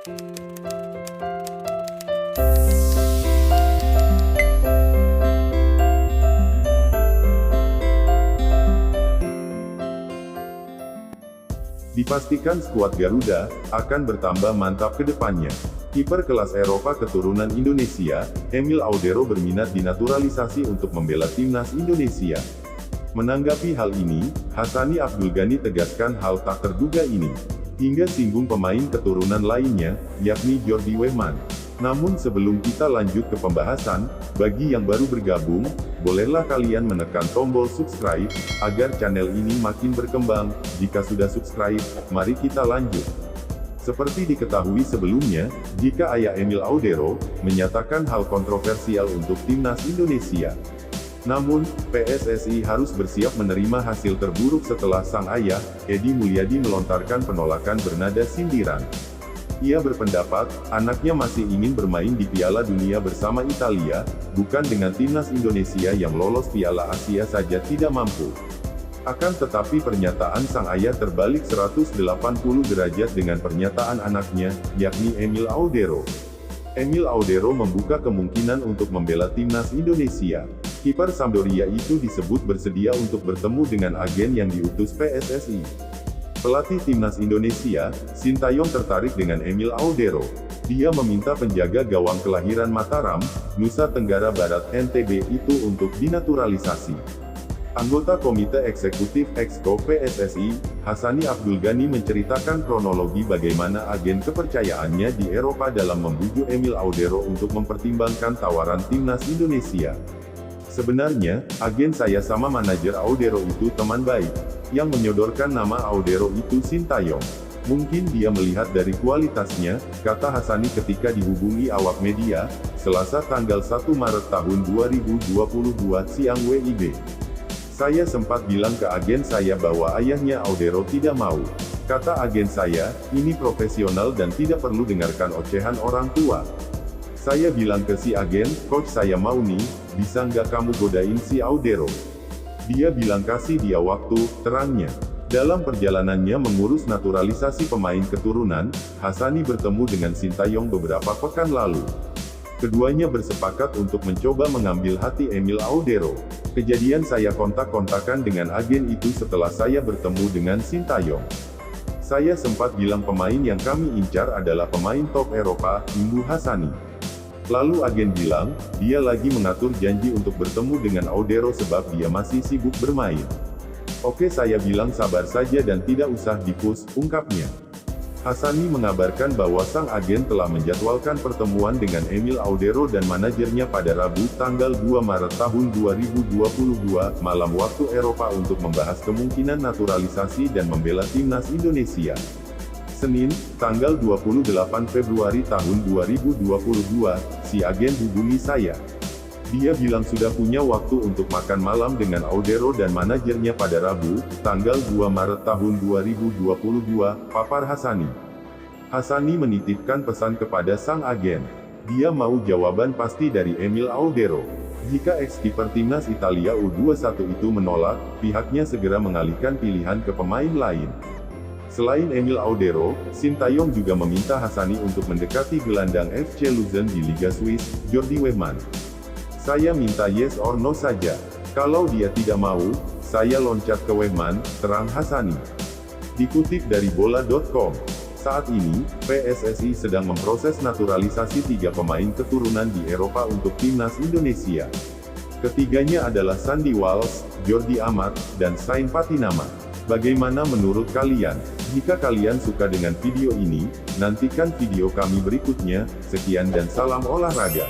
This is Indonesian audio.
Dipastikan skuad Garuda akan bertambah mantap ke depannya. Kiper kelas Eropa keturunan Indonesia, Emil Audero berminat dinaturalisasi untuk membela timnas Indonesia. Menanggapi hal ini, Hassani Abdul Ghani tegaskan hal tak terduga ini, hingga singgung pemain keturunan lainnya, yakni Jordi Wehman. Namun sebelum kita lanjut ke pembahasan, bagi yang baru bergabung, bolehlah kalian menekan tombol subscribe, agar channel ini makin berkembang. Jika sudah subscribe, mari kita lanjut. Seperti diketahui sebelumnya, jika ayah Emil Audero menyatakan hal kontroversial untuk timnas Indonesia. Namun, PSSI harus bersiap menerima hasil terburuk setelah sang ayah, Edi Mulyadi melontarkan penolakan bernada sindiran. Ia berpendapat, anaknya masih ingin bermain di Piala Dunia bersama Italia, bukan dengan timnas Indonesia yang lolos Piala Asia saja tidak mampu. Akan tetapi pernyataan sang ayah terbalik 180 derajat dengan pernyataan anaknya, yakni Emil Audero. Emil Audero membuka kemungkinan untuk membela timnas Indonesia. Kiper Sampdoria itu disebut bersedia untuk bertemu dengan agen yang diutus PSSI. Pelatih timnas Indonesia, Sintayong tertarik dengan Emil Audero. Dia meminta penjaga gawang kelahiran Mataram, Nusa Tenggara Barat (NTB) itu untuk dinaturalisasi. Anggota Komite Eksekutif Exco PSSI, Hassani Abdul Ghani menceritakan kronologi bagaimana agen kepercayaannya di Eropa dalam membujuk Emil Audero untuk mempertimbangkan tawaran timnas Indonesia. Sebenarnya, agen saya sama manajer Audero itu teman baik. Yang menyodorkan nama Audero itu Sintayong. Mungkin dia melihat dari kualitasnya, kata Hassani ketika dihubungi awak media, Selasa tanggal 1 Maret tahun 2022 siang WIB. Saya sempat bilang ke agen saya bahwa ayahnya Audero tidak mau. Kata agen saya, ini profesional dan tidak perlu dengarkan ocehan orang tua. Saya bilang ke si agen, coach saya mau nih, bisa nggak kamu godain si Audero? Dia bilang kasih dia waktu, terangnya. Dalam perjalanannya mengurus naturalisasi pemain keturunan, Hassani bertemu dengan Sintayong beberapa pekan lalu. Keduanya bersepakat untuk mencoba mengambil hati Emil Audero. Kejadian saya kontak-kontakan dengan agen itu setelah saya bertemu dengan Sintayong. Saya sempat bilang pemain yang kami incar adalah pemain top Eropa, imbu Hassani. Lalu agen bilang, dia lagi mengatur janji untuk bertemu dengan Audero sebab dia masih sibuk bermain. Oke, saya bilang sabar saja dan tidak usah di-push, ungkapnya. Hassani mengabarkan bahwa sang agen telah menjadwalkan pertemuan dengan Emil Audero dan manajernya pada Rabu, tanggal 2 Maret tahun 2022, malam waktu Eropa untuk membahas kemungkinan naturalisasi dan membela timnas Indonesia. Senin, tanggal 28 Februari tahun 2022, si agen hubungi saya. Dia bilang sudah punya waktu untuk makan malam dengan Audero dan manajernya pada Rabu, tanggal 2 Maret tahun 2022, papar Hassani. Hassani menitipkan pesan kepada sang agen. Dia mau jawaban pasti dari Emil Audero. Jika ex-kiper timnas Italia U21 itu menolak, pihaknya segera mengalihkan pilihan ke pemain lain. Selain Emil Audero, Sintayong juga meminta Hassani untuk mendekati gelandang FC Luzern di Liga Swiss, Jordi Wehman. Saya minta yes or no saja. Kalau dia tidak mau, saya loncat ke Wehman, terang Hassani. Dikutip dari bola.com. Saat ini, PSSI sedang memproses naturalisasi 3 pemain keturunan di Eropa untuk timnas Indonesia. Ketiganya adalah Sandy Walsh, Jordi Amat, dan Sain Patinama. Bagaimana menurut kalian? Jika kalian suka dengan video ini, nantikan video kami berikutnya. Sekian dan salam olahraga.